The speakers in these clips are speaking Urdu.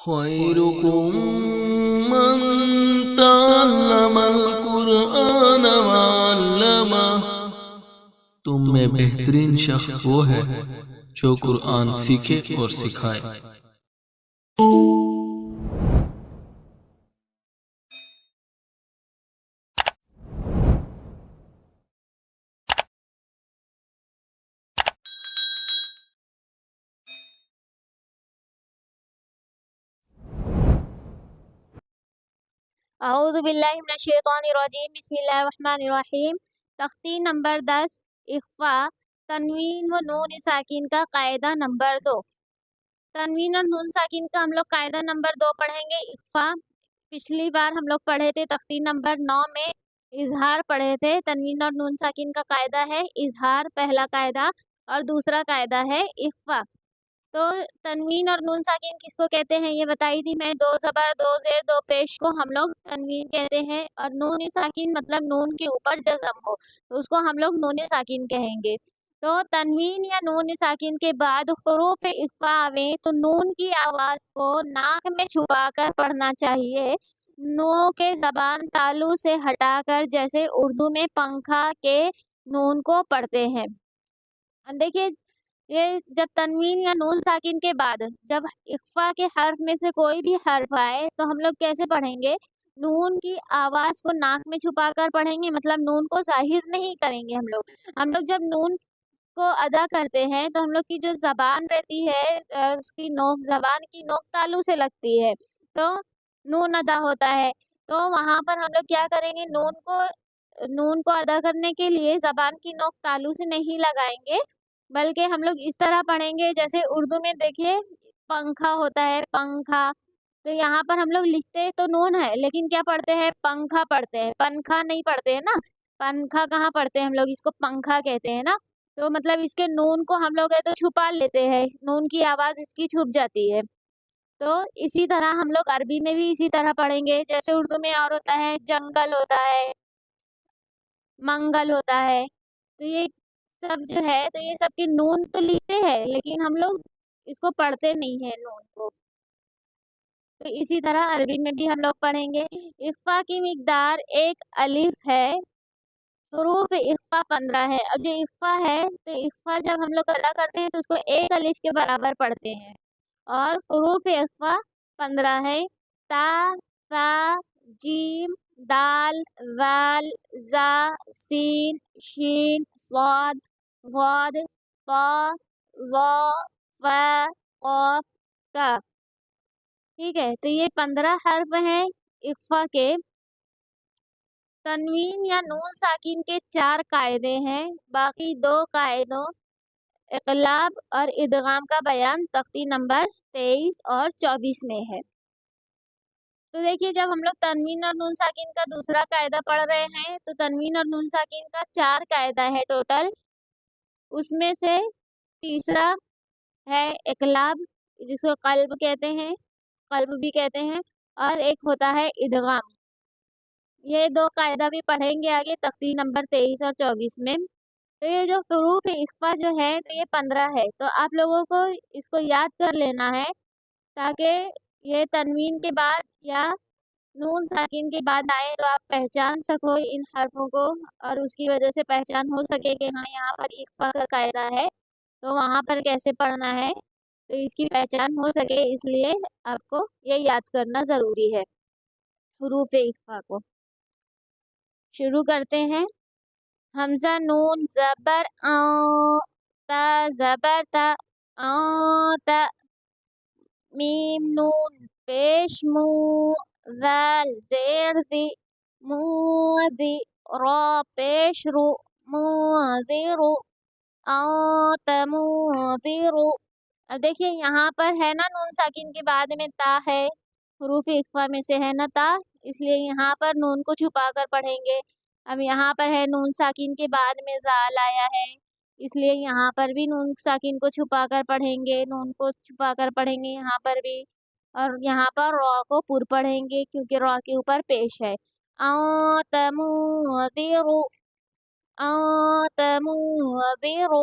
خیرکم من تعلم القرآن وعلمہ، تم میں بہترین شخص وہ ہے جو قرآن سیکھے اور سکھائے۔ اعوذ باللہ من الشیطان الرجیم، بسم اللہ الرحمن الرحیم۔ تختی نمبر 10، اخفا، تنوین و نون ساکن کا قاعدہ نمبر 2۔ تنوین اور نون ساکن کا ہم لوگ قاعدہ نمبر 2 پڑھیں گے، اخفا۔ پچھلی بار ہم لوگ پڑھے تھے تختی نمبر 9 میں اظہار پڑھے تھے۔ تنوین اور نون ساکن کا قاعدہ ہے اظہار، پہلا قاعدہ، اور دوسرا قاعدہ ہے اخفا۔ تو تنوین اور نون ساکن کس کو کہتے ہیں یہ بتائی تھی میں، دو زبر، دو زیر، دو پیش کو ہم لوگ تنوین کہتے ہیں، اور نون ساکن مطلب نون کے اوپر جزم ہو تو اس کو ہم لوگ نون ساکن کہیں گے۔ تو تنوین یا نون ساکن کے بعد حروف اخفا آویں تو نون کی آواز کو ناک میں چھپا کر پڑھنا چاہیے، نو کے زبان تالو سے ہٹا کر، جیسے اردو میں پنکھا کے نون کو پڑھتے ہیں۔ دیکھیے یہ جب تنوین یا نون ساکن کے بعد جب اخفا کے حرف میں سے کوئی بھی حرف آئے تو ہم لوگ کیسے پڑھیں گے؟ نون کی آواز کو ناک میں چھپا کر پڑھیں گے، مطلب نون کو ظاہر نہیں کریں گے ہم لوگ جب نون کو ادا کرتے ہیں تو ہم لوگ کی جو زبان رہتی ہے اس کی نوک، زبان کی نوک تالو سے لگتی ہے تو نون ادا ہوتا ہے۔ تو وہاں پر ہم لوگ کیا کریں گے؟ نون کو ادا کرنے کے لیے زبان کی نوک تالو سے نہیں لگائیں گے، بلکہ ہم لوگ اس طرح پڑھیں گے جیسے اردو میں دیکھیے پنکھا ہوتا ہے، پنکھا، تو یہاں پر ہم لوگ لکھتے تو نون ہے لیکن کیا پڑھتے ہیں؟ پنکھا پڑھتے ہیں، پنکھا نہیں پڑھتے ہیں نا، پنکھا کہاں پڑھتے ہیں ہم لوگ، اس کو پنکھا کہتے ہیں نا۔ تو مطلب اس کے نون کو ہم لوگ تو چھپا لیتے ہیں، نون کی آواز اس کی چھپ جاتی ہے۔ تو اسی طرح ہم لوگ عربی میں بھی اسی طرح پڑھیں گے، جیسے اردو میں اور ہوتا ہے جنگل ہوتا ہے، منگل ہوتا ہے، تو یہ سب جو ہے تو یہ سب کی نون تو لکھتے ہیں لیکن ہم لوگ اس کو پڑھتے نہیں ہیں نون کو۔ تو اسی طرح عربی میں بھی ہم لوگ پڑھیں گے۔ اخفا کی مقدار ایک الف ہے، حروف اخفا 15 ہے۔ اب جو اخفا ہے تو اخفا جب ہم لوگ ادا کرتے ہیں تو اس کو ایک الف کے برابر پڑھتے ہیں، اور حروف اخفا 15 ہے، تا، ثا، جیم، دال، ذال، زا، سین، شین، صاد، غاد، طا، ظا، فا، قاف، کاف۔ ٹھیک ہے، تو یہ 15 حرف ہیں اخفا کے۔ تنوین یا نون ساکن کے 4 قاعدے ہیں، باقی 2 قاعدوں اقلاب اور ادغام کا بیان تختی نمبر 23 اور 24 میں ہے۔ تو دیکھیے جب ہم لوگ تنوین اور نون ساکن کا دوسرا قاعدہ پڑھ رہے ہیں تو تنوین اور نون ساکن کا 4 قاعدہ ہے ٹوٹل، اس میں سے تیسرا ہے اقلاب، جس کو قلب کہتے ہیں، قلب بھی کہتے ہیں، اور ایک ہوتا ہے ادغام۔ یہ 2 قاعدہ بھی پڑھیں گے آگے تختی نمبر 23 اور 24 میں۔ تو یہ جو حروف اخفا جو ہے تو یہ 15 ہے، تو آپ لوگوں کو اس کو یاد کر لینا ہے تاکہ یہ تنوین کے بعد یا نون ساکن کے بعد آئے تو آپ پہچان سکو ان حرفوں کو، اور اس کی وجہ سے پہچان ہو سکے کہ ہاں یہاں پر اخفا کا قاعدہ ہے تو وہاں پر کیسے پڑھنا ہے، تو اس کی پہچان ہو سکے، اس لیے آپ کو یہ یاد کرنا ضروری ہے حروف اخفا کو۔ شروع کرتے ہیں۔ حمزہ نون زبر تا، زبر تا، تا، میم نون پیش مو، ذال زیر دی، مودی، را پیش رو، مودیرو، تمودیرو۔ اب دیکھیے یہاں پر ہے نا نون ساکن کے بعد میں تا ہے، حروف اخفا میں سے ہے نا تا، اس لیے یہاں پر نون کو چھپا کر پڑھیں گے۔ اب یہاں پر ہے نون ساکن کے بعد میں زال آیا ہے، اس لیے یہاں پر بھی نون ساکن کو چھپا کر پڑھیں گے، نون کو چھپا کر پڑھیں گے یہاں پر بھی، اور یہاں پر را کو پر پڑھیں گے کیونکہ را کے اوپر پیش ہے۔ تمودیرو، تمودیرو۔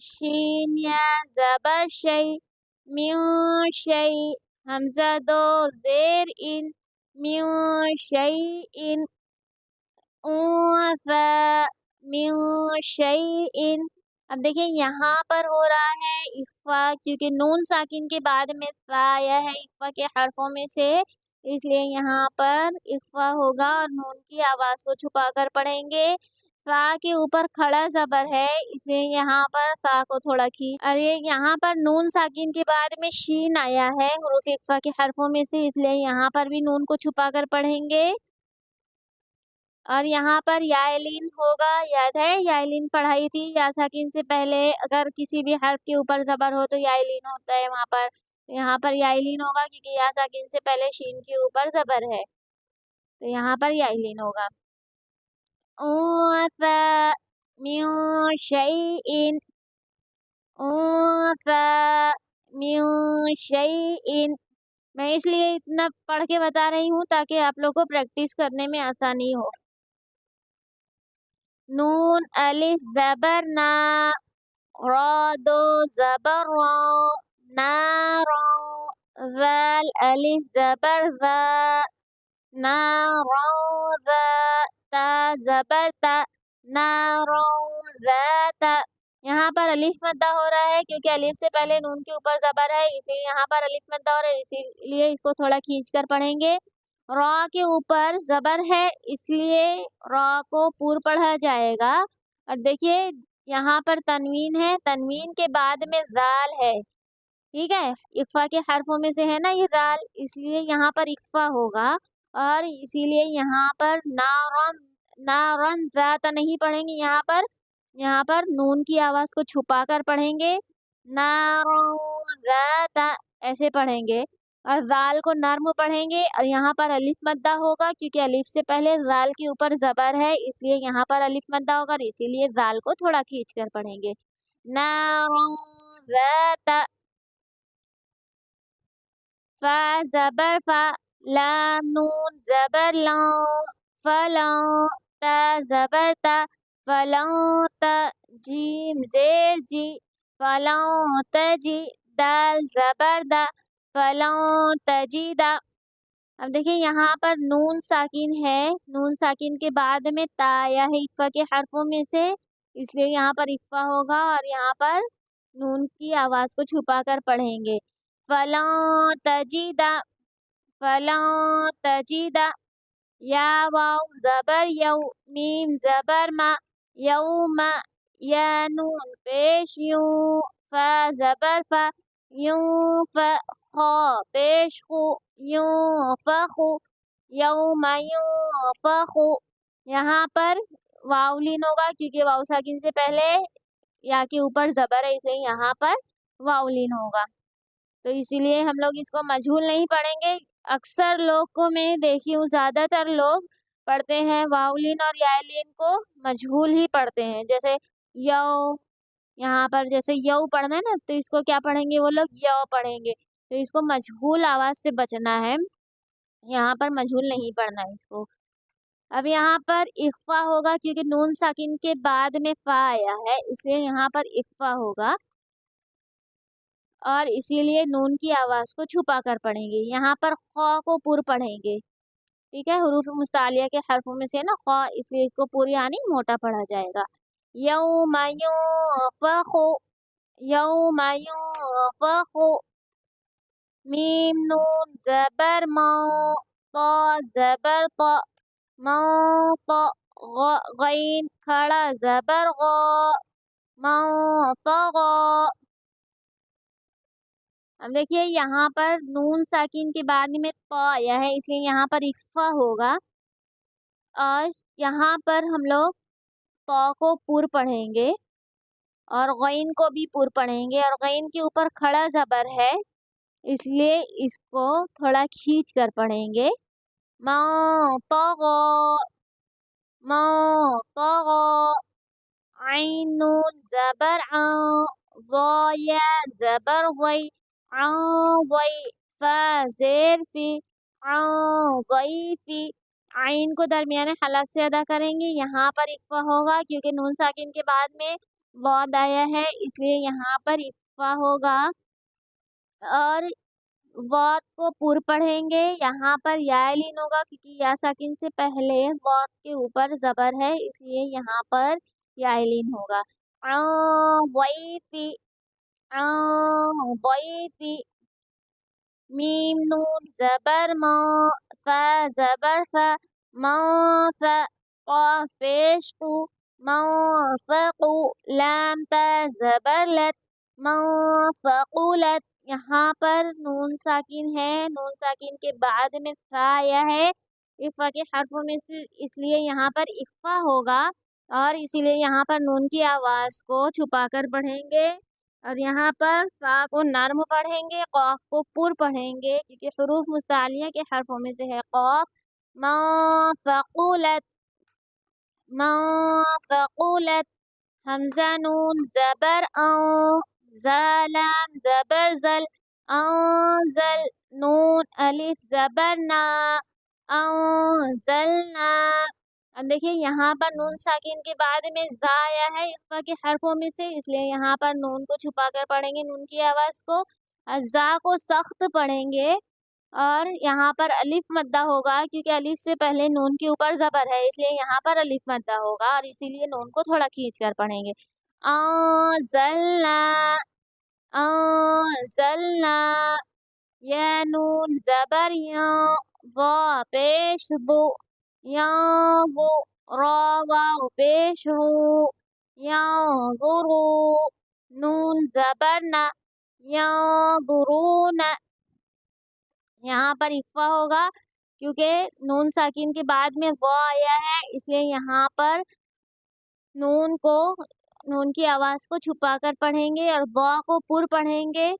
شین یا زبر شی، میون شی، حمزہ دو زیر ان، میون شی ان، اونفا، میون شی ان۔ اب دیکھیں یہاں پر ہو رہا ہے اخفا، کیونکہ نون ساکن کے بعد میں فا آیا ہے اخفا کے حرفوں میں سے، اس لیے یہاں پر اخفا ہوگا اور نون کی آواز کو چھپا کر پڑھیں گے۔ فا کے اوپر کھڑا زبر ہے، اس لیے یہاں پر فا کو تھوڑا اور یہاں پر نون ساکن کے بعد میں شین آیا ہے حروف اخفا کے حرفوں میں سے، اس لیے یہاں پر بھی نون کو چھپا کر پڑھیں گے۔ اور یہاں پر یا لین ہوگا، یاد ہے یا لین پڑھائی تھی، یا ساکن سے پہلے اگر کسی بھی حرف کے اوپر زبر ہو تو یا لین ہوتا ہے وہاں پر، یہاں پر یا لین ہوگا کیونکہ یا ساکن سے پہلے شین کے اوپر زبر ہے، تو یہاں پر یا لین ہوگا۔ اونفا میون شیئن، اونفا میون شیئن۔ میں اس لیے اتنا پڑھ کے بتا رہی ہوں تاکہ آپ لوگ کو پریکٹس کرنے میں آسانی ہو۔ نون الف زبر نا، را دو زبر را، نارا، ذال الف زبر ذا، نارا ذا، تا زبر تا، نارا ذات۔ یہاں پر الف مدہ ہو رہا ہے کیونکہ الف سے پہلے نون کے اوپر زبر ہے، اسی لیے یہاں پر الف مدہ ہو رہا ہے، اسی لیے اس کو تھوڑا کھینچ کر پڑھیں گے۔ را کے اوپر زبر ہے اس لیے را کو پور پڑھا جائے گا، اور دیکھیے یہاں پر تنوین ہے، تنوین کے بعد میں ذال ہے، ٹھیک ہے، اخفا کے حرفوں میں سے ہے نا یہ ذال، اس لیے یہاں پر اخفا ہوگا، اور اسی لیے یہاں پر نارن، نارن ذات نہیں پڑھیں گے، یہاں پر نون کی آواز کو چھپا کر پڑھیں گے، نارن ذات ایسے پڑھیں گے، اور ذال کو نرم پڑھیں گے، اور یہاں پر الف مدہ ہوگا کیونکہ الف سے پہلے ذال کے اوپر زبر ہے، اس لیے یہاں پر الف مدہ ہوگا، اور اسی لیے ذال کو تھوڑا کھینچ کر پڑھیں گے، نارن ذات۔ فا زبر فا، لام نون زبر لام، فلان، تا زبر تا، فلان تا، جیم زیر جی، فلان تجی، دال زبر دا، فلان تجیدہ۔ اب دیکھیں یہاں پر نون ساکن ہے، نون ساکن کے بعد میں تا آیا ہے اخفا کے حرفوں میں سے، اس لیے یہاں پر اخفا ہوگا، اور یہاں پر نون کی آواز کو چھپا کر پڑھیں گے، فلان تجیدہ، فلان تجیدہ۔ یا واو زبر یو، میم زبر ما، یوم، یا نون پیش یوں، فا زبر فا، یوں فا، خا پیش خو، یوں فخو، یوم یوں فخو۔ یہاں پر واو لین ہوگا کیونکہ واو ساکن سے پہلے یا کے اوپر زبر ہے، اس لیے یہاں پر واو لین ہوگا، تو اسی لیے ہم لوگ اس کو مجہول نہیں پڑھیں گے۔ اکثر لوگ کو میں دیکھی ہوں، زیادہ تر لوگ پڑھتے ہیں واولین اور یائلین کو مجہول ہی پڑھتے ہیں، جیسے یو، یہاں پر جیسے یو پڑھنا ہے نا تو اس کو کیا پڑھیں گے وہ لوگ، یو پڑھیں گے، تو اس کو مجہول آواز سے بچنا ہے، یہاں پر مجہول نہیں پڑھنا ہے اس کو۔ اب یہاں پر اخفا ہوگا کیونکہ نون ساکن کے بعد میں فا آیا ہے، اس لیے یہاں پر اخفا ہوگا، اور اسی لیے نون کی آواز کو چھپا کر پڑھیں گے، یہاں پر خا کو پر پڑھیں گے، ٹھیک ہے، حروف مستعلیہ کے حرفوں میں سے نا خا، اس لیے اس کو پور یعنی موٹا پڑھا جائے گا۔ یوم یونفخ، یوم یونفخ، میم نون زبر ما، طا زبر طا، منطا، غین کھڑا زبر غا، منطغا۔ اب دیکھیے یہاں پر نون ساکن کے بعد میں طا آیا ہے، اس لیے یہاں پر اخفا ہوگا، اور یہاں پر ہم لوگ طا کو پور پڑھیں گے اور غین کو بھی پور پڑھیں گے، اور غین کے اوپر کھڑا زبر ہے اس لیے اس کو تھوڑا کھینچ کر پڑھیں گے، منطغا، منطغا۔ عین نون زبر عن، ضایا زبر ضی، عن ضی، فا زیر فی، عن ضیفی۔ عین کو درمیان حلق سے ادا کریں گے، یہاں پر اخفا ہوگا کیونکہ نون ساکن کے بعد میں واد آیا ہے اس لیے یہاں پر اخفا ہوگا، اور واد کو پر پڑھیں گے، یہاں پر یا لین ہوگا کیونکہ یا ساکن سے پہلے واد کے اوپر زبر ہے اس لیے یہاں پر یا لین ہوگا۔ ضیفی، ضیفی، میم نون زبر ما، فا زبر فا، منفع، قاف پیش قو، منفقو، لام تا زبر لت، منفقولت۔ یہاں پر نون ساکن ہے، نون ساکن کے بعد میں فا آیا ہے اخفا کے حرفوں میں سے، اس لیے یہاں پر اخفا ہوگا، اور اسی لیے یہاں پر نون کی آواز کو چھپا کر پڑھیں گے، اور یہاں پر فا کو نرم پڑھیں گے، قاف کو پر پڑھیں گے کیونکہ حروف مستعلیہ کے حرفوں میں سے ہے قاف۔ منفقولت، منفقولت، حمزہ نون زبر ان، زالام زبر زل، انزل، نون الف زبر نا، انزلنا۔ اب دیکھیے یہاں پر نون ساکن کے بعد میں زا آیا ہے اخفا کے حرفوں میں سے، اس لیے یہاں پر نون کو چھپا کر پڑھیں گے، نون کی آواز کو، اور زا کو سخت پڑھیں گے، اور یہاں پر الف مدہ ہوگا کیونکہ الف سے پہلے نون کے اوپر زبر ہے اس لیے یہاں پر الف مدہ ہوگا، اور اسی لیے نون کو تھوڑا کھینچ کر پڑھیں گے۔ انزلنا، انزلنا، یا نون زبر یا، وا پیش بو، ینظر، را واو پیش رو، ینظرو، نون زبر نا، ینظرون۔ یہاں پر اخفا ہوگا کیونکہ نون ساکن کے بعد میں وا آیا ہے اس لیے یہاں پر نون کی آواز کو چھپا کر پڑھیں گے، اور وا کو پر پڑھیں گے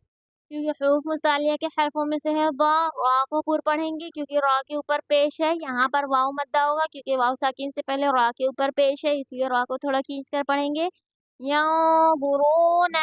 کیونکہ حروف مستعلیہ کے حرفوں میں سے ہے وا، را کو پر پڑھیں گے کیونکہ را کے اوپر پیش ہے، یہاں پر واو مدہ ہوگا کیونکہ واو ساکن سے پہلے را کے اوپر پیش ہے اس لیے را کو تھوڑا کھینچ کر پڑھیں گے۔ ینظرون،